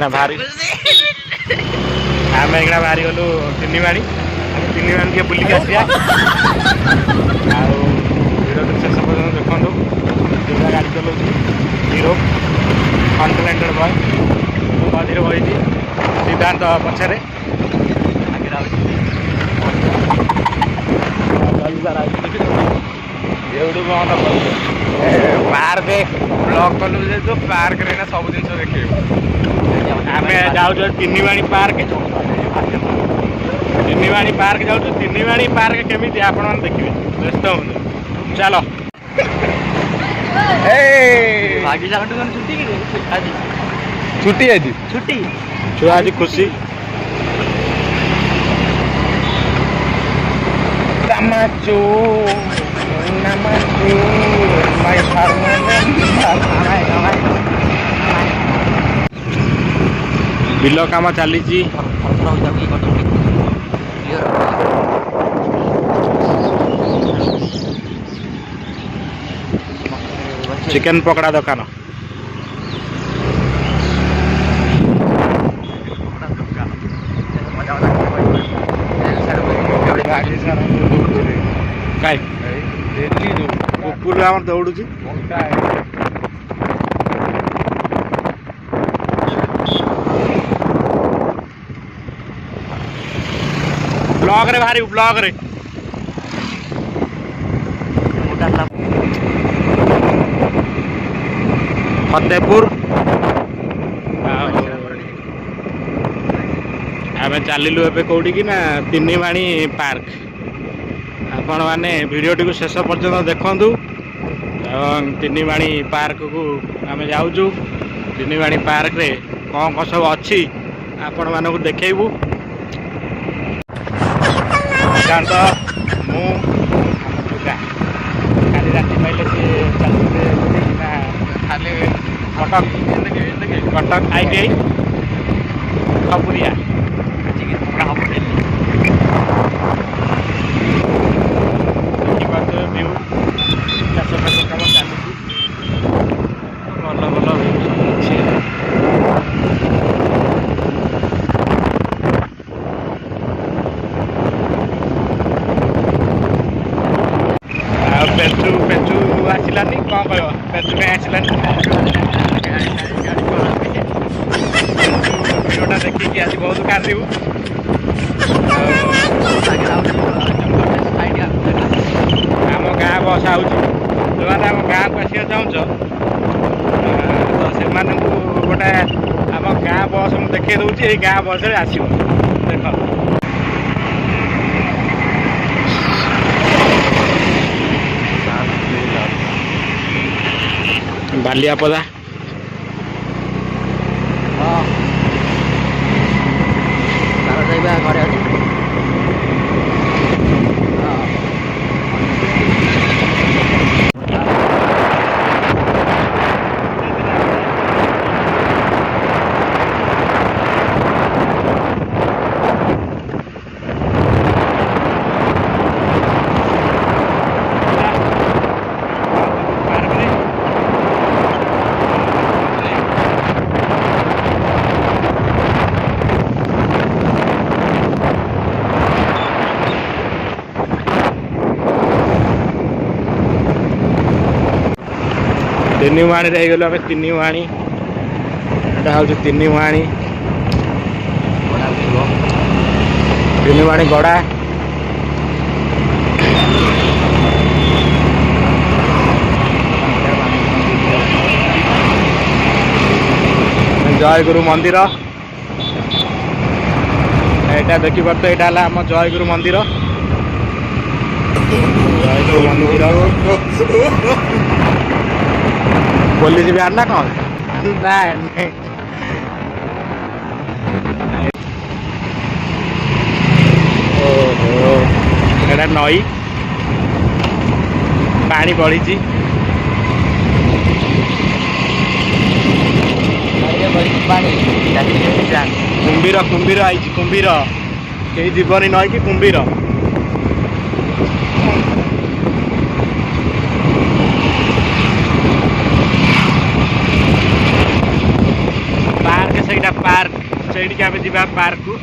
ना भारी आम एगड़ा बाहरी गलु तीन बाणी तीन बाणी के बुलिक आसिया वीडियो शेष पर्यटन देखो जो गाड़ी चलाऊ हीरो कन्फिडेंटेड बॉय मझे बही सिद्धांत पछरे पार्क ब्लॉग कलु जो पार्क रे ना सब जिन देखे आम जाऊँ तीन बाणी पार्क तीन बाणी पार्क जाऊँ तीन बाणी पार्क केमी आपण मैंने देखिए व्यस्त हो चलो छुट्टी है छुट्टी छुआ आज खुशी Namachu, namachu, my बिल काम चली चिकेन पकड़ा दुकान कुकुर आम दौड़ू ब्लॉग रे भारी ब्लॉग रे फतेहपुर आम चलू ए कौटी कि ना तीन बाणी पार्क आपण मैंने वीडियो टी शेष पर्यटन देखु तीन बाणी पार्क को आम जाऊँ तीन बाणी पार्क रे कौन कौन सब अच्छी आपण मानक देखू सिद्धांत मुझा खाली राति पाइले सी चलते खाली कटक कटक ITI खपुरिया व्यू चाष फाश कम चलुची भल भल अच्छी पेचू पेचू आसलानी कौन कह पेचू कहीं आसलानी वीडियोटा देखिए आज बहुत कांदू आम गाँ बस आऊँगी जो मैंने आम गाँ को आसा चाहूँ तो से गोटे आम गाँ बस मुझे देखे दूसरी ये गाँ बस आसो देख बालियापदा घरे तीन बाणी गलु आम तीन बाणी हूँ तीन बाणी तीन बाणी गड़ा जयगुरु मंदिर यहाँ देखी पारे यहाँ आम जयगुरु मंदिर जयगुरु मंदिर पुलिस बिहार ना कौन ओहो एटा नई पानी बढ़ी कुंभीर कुंभीर आई कुंभीर कहीं जीवनी नई कि कुंभीर पार्क से आम जा पार्क को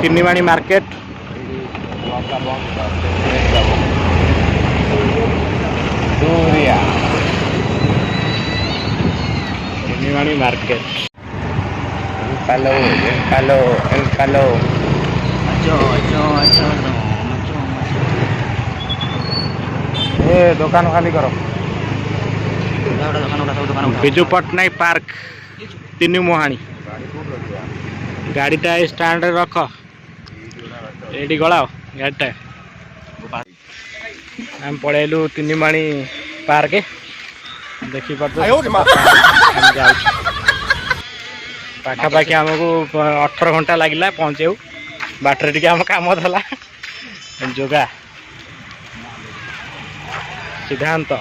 तिन्नीवाणी मार्केट तिन्नीवाणी मार्केट दुकान खाली करो विजु पट्टनायक पार्क तीन मुहाणी गाड़ीटा स्टैंड रख ये गला गाड़ीटा आम पलैलु तिन्नीमाणी पार्क देखी पाखापाखि आमको 18 घंटा लगे पहुँचे बाटर टी आम कम था जोगा सिद्धांत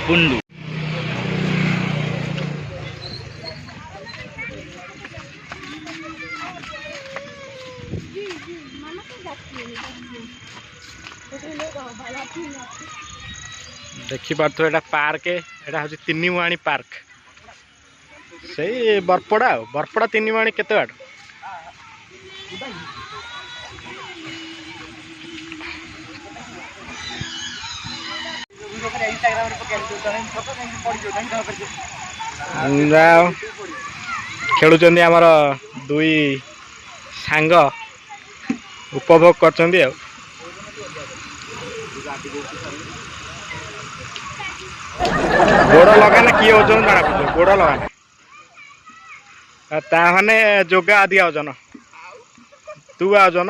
पुंडू देखी पार्थ एटा पार्क एटा हूँ तिन्नीवाणी पार्क से बरपड़ा तिन्नीवाणी केते बाट खेलुचंदी आमर दुई सांग उपभोग करचंदी गोड़ लगाना किए ओजन जाना पड़े गोड़ लगाना ताहने जोगा आदि ओजन तू ओजन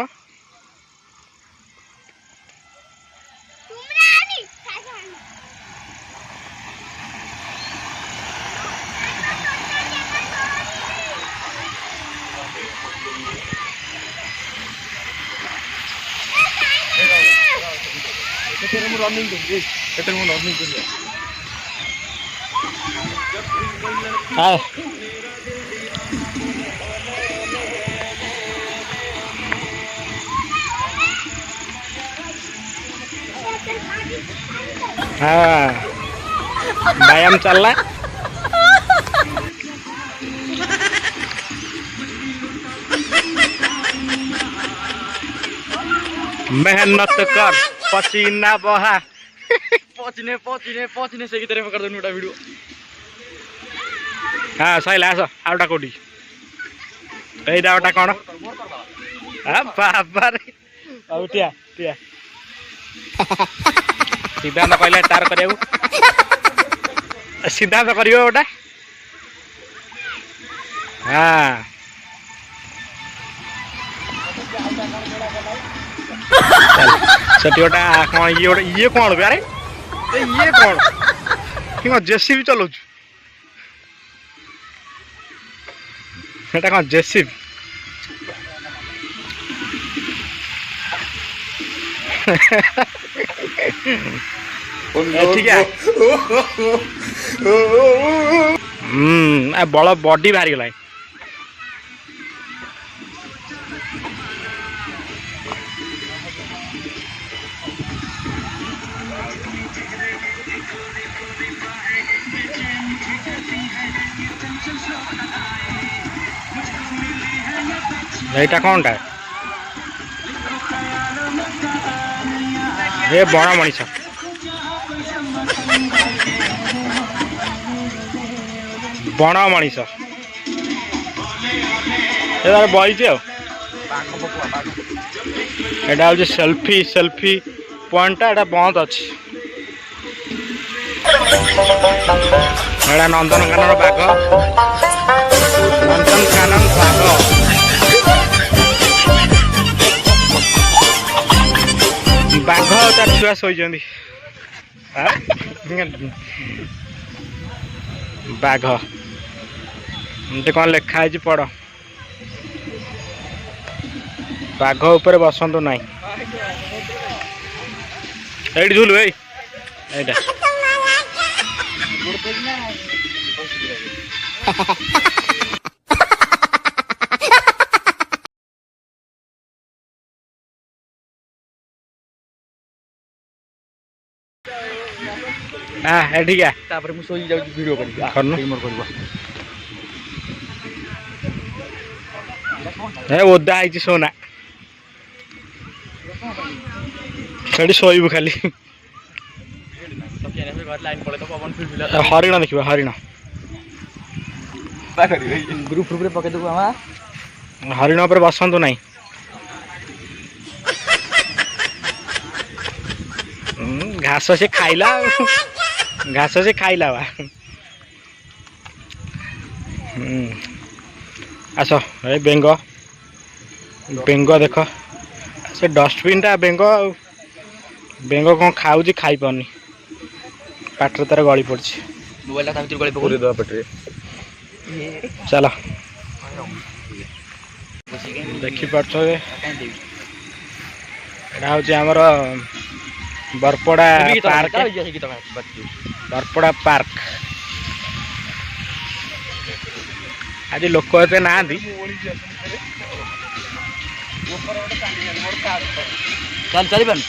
हाँ व्यायाम चल रहा मेहनत कर पसीना बहा पचने पचने पचने से तरह कर दूटा वीडियो हाँ सैला आस आउटा कौटी यहीटा गोटा कौन बाबा टिया टिया सिद्धांत कहले तार कर सिद्धांत कर गोटा हाँ सेठी गोटा कौन ये कौन अरे ये कौन कि जेसीबी चलाऊ कौन जेसीबी ठीक है बड़ बॉडी बाहरी गला এইটা কোনটা এ বড় মଣିষ বড় মଣିষ এবার বইছে এটা হচ্ছে সেলফি সেলফি পয়েন্টটা এটা বন্ধ আছে এটা নন্দনকানন বাঘ নন্দনকানন বাঘ बाघ तार छुआ शोचंदी बाघ कौन लिखाई पढ़ बाघ उपर बसंतु नहीं। एट झूल भाई एटा हां ठीक है तापर मु सोई जाउ वीडियो करी करनो मोर करबो ए ओदा आइची सोना सेठी सोईबु खाली हरिण देखिबा हरिण ग्रुप ग्रुप रे पके देबो हम हरिण पर बसंतु नाही घास से खाइला घास से खाइला बा आस ए बेंग बेंग देख से डस्टबिन टा बेंग बेंग कौन खाऊ खाई पानी पाटर तार गली पड़ी चल देखी पार्थ आमर बरपड़ा पार्क बरपड़ा पार्क आज लोक एते ना चल चल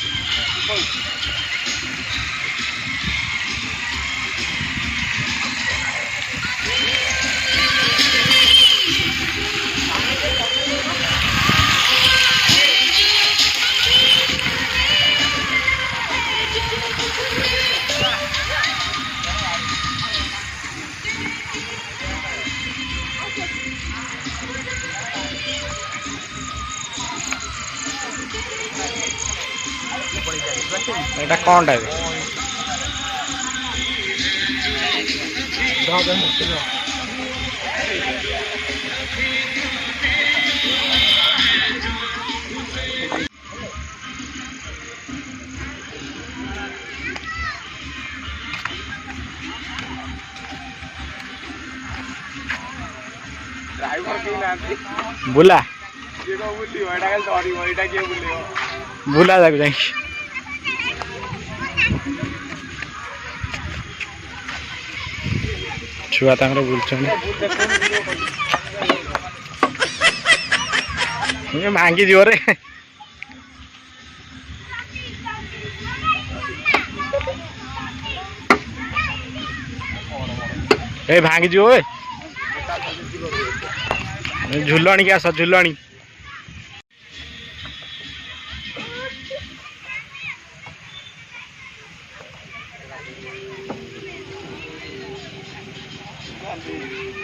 এটা কোনটা बुला बुला जाक जाई छुआ तांगरे बुलछन ये मांगी दियो रे ए भांगी दियो ए झुलणी के आस झुलणी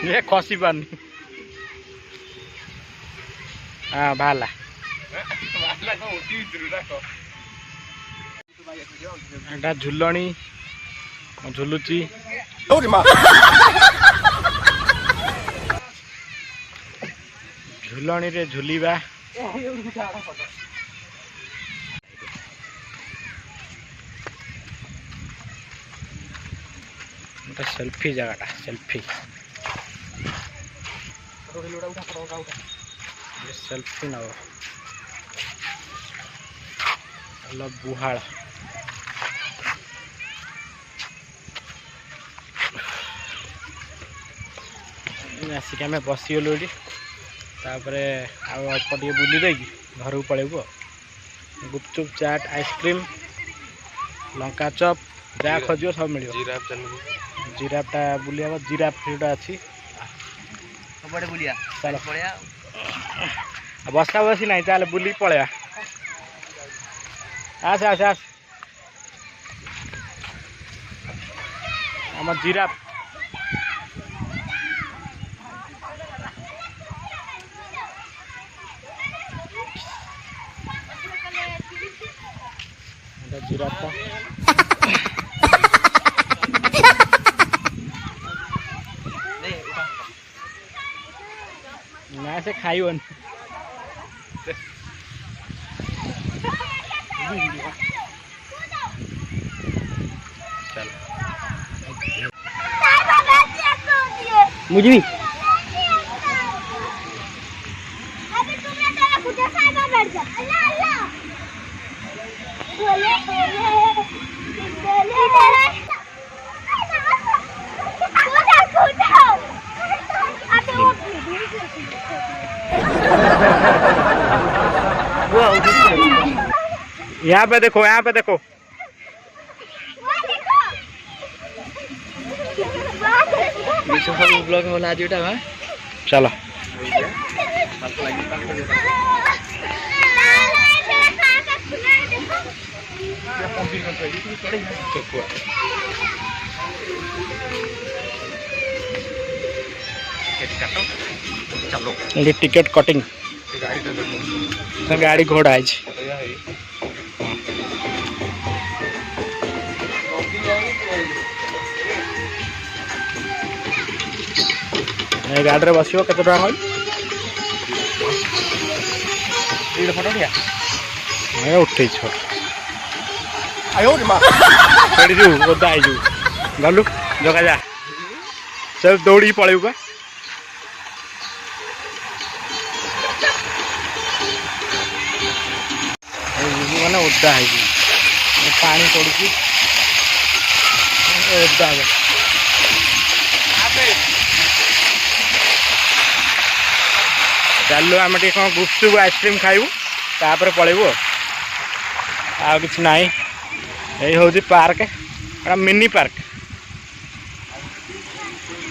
ये खसी पानी हाँ भाला एटा झुलणी झुलुची झुलणी रे झुलिबा सेल्फी जगह सेल्फी सेल्फी नब बुहाड़ आसिक आम बसीगलु ये अल्प टे बुली दे घर को पलैबू गुपचुप चाट आइसक्रीम लंका चप जहाँ खोज सब मिल जिराफटा बुली हम जिराफ जोटा अच्छी चल बसा बसी ना चल बुली पलैया आस आस आस आम जिराफ जिराफटा ना से खाई मुझे भी यहाँ पे देखो, यहाँ पे देखो। ब्लॉग में आज चलो टिकट कटिंग गाड़ी घोड़ा है। गाड़ी बस के टका फोटो उठे ओदा गलु जगह जा सब दौड़ी पलू बा मैंने ओदा है पानी पड़ी ओदा चलो आम टे गुपचुप आइसक्रीम खाइबू तापर पलैबू आ कि ना यही हूँ पार्क मिनी पार्क।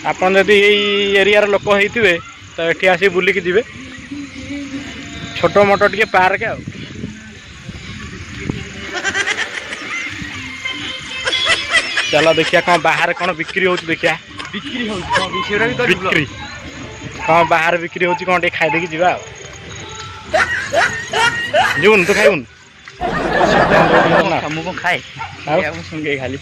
आपन जदि एरिया लोक होते तो ये आसी बुलिकी जी छोट मोट टे पार्क आ चलो देखिया कौन बाहर कौन बिक्री हो देखिया बिक्री कौन बाहर बिक्री हो कौन टे खाई देखी जा जीवन तू खाइबुन मुझे खाए सुनगे खाली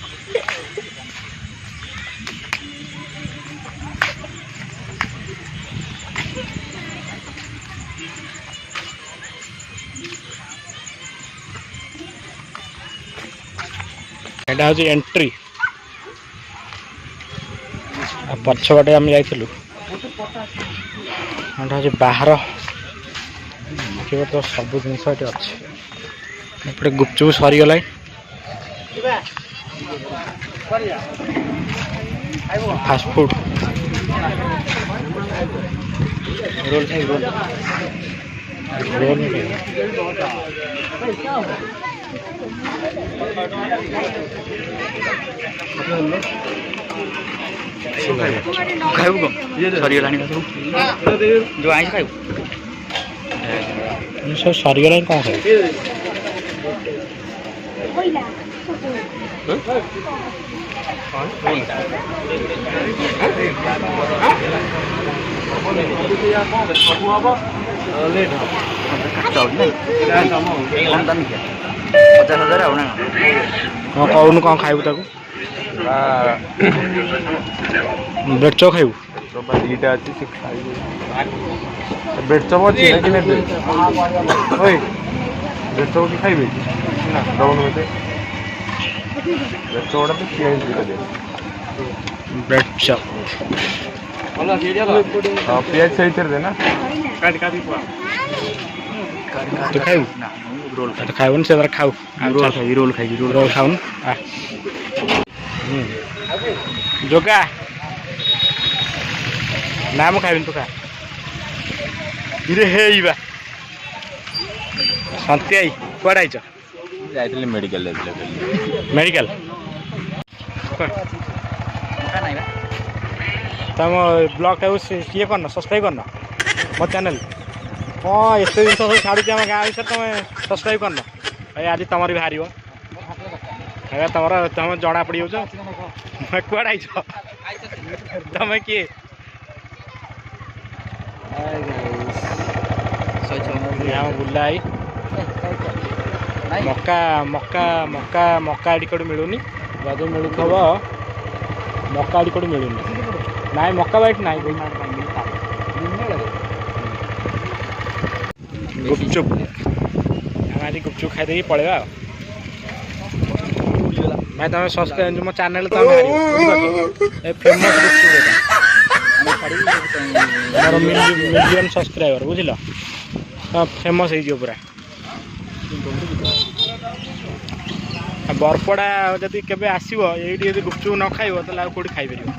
एटा हूँ एंट्री पछपटे आम जाइलु बाहर देखिए तो सब जिन अच्छे एपटे गुपचुप सरीगला फास्टफुड रोल खाई रोल रोल खाइबू कम सरीगला जो आई खाइबू सब सरीगला कौन खाए कौन कौन खाइबू ताकू ब्रेड चप खाइबू दीटा अच्छी से खाइबू ब्रेड चप अच्छी ना कि नहीं ओए ब्रेड चप की खाइबे ना डाउन होते ब्रेड चप तो किया ही दे ब्रेड चप हां प्याज सही कर देना काट तो खाइबू ना रोल तो खाइबू से जरा खाऊ रोल खाई रोल खाऊन जोगा नाम खाइबी तू खा हे बा सन्ती आई कौन आईच जाइले मेडिकल मेडिकल तुम ब्लॉग टाइम किए करना सब्सक्राइब करना मो चैनल हाँ एत जिन सब छाड़ी आम गाँव विषय तुम सब्सक्राइब करना भाई आज तुम भी बाहर तुम तुम जना पड़ जाऊँ कौन आईच तुम किए बुला आई मक्का मक्का मक्का मक्का एटी कौट मिलूनी जब मिलूब मक्का एटी कौट मिलूनी ना मक्का बाइट ना गुपचुप आज गुपचुप खाई देखिए पलैया भाई तुम सब्सक्राइब मो चैनल तुम फेमस गुपचुप मिलियन सब्सक्राइबर बुझल फेमस हो पूरा बरपड़ा जदि केबे आसीबो एठी यदि गुपचुप न खाइबो त लाउ कोठी खाइ परिबो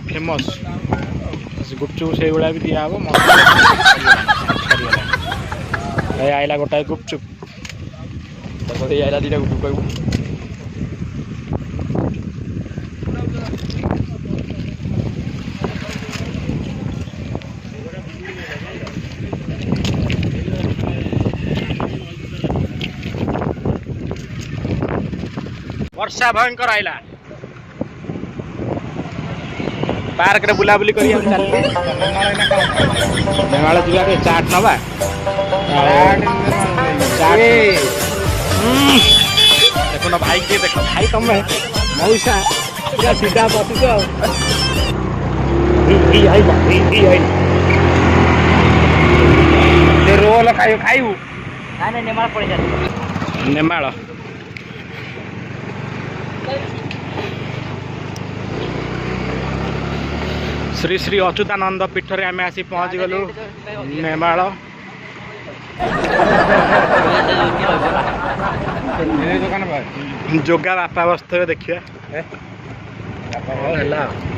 फेमस गुपचुप से गुला भी दिया हो मस्त आइला गोटाए गुपचुप ତତେ ଆଇଲା ଦିଟା ଗୁଟୁ କହିବୁ वर्षा भयंकर आइला पार्क रे बुलाबुली करी हम चलते नेमाल जीवा के चाट नबा चाट देखो ना भाई के देखो भाई तुम मौसा पूरा सीधा बसी तो ही आई ते रोल खाइबू ନା ନେମାଳ ପଳେଇ ଯାଉଛି ନେମାଳ श्री श्री अच्युतानंद पीठ रे आमे आसी पहुँच गलु नेमाल जोगा बापा बसते देखिए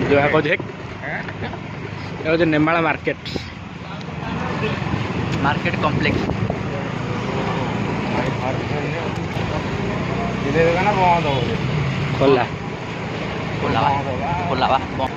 जोगा कह नेमाल मार्केट मार्केट कॉम्प्लेक्स खोला खोला खोला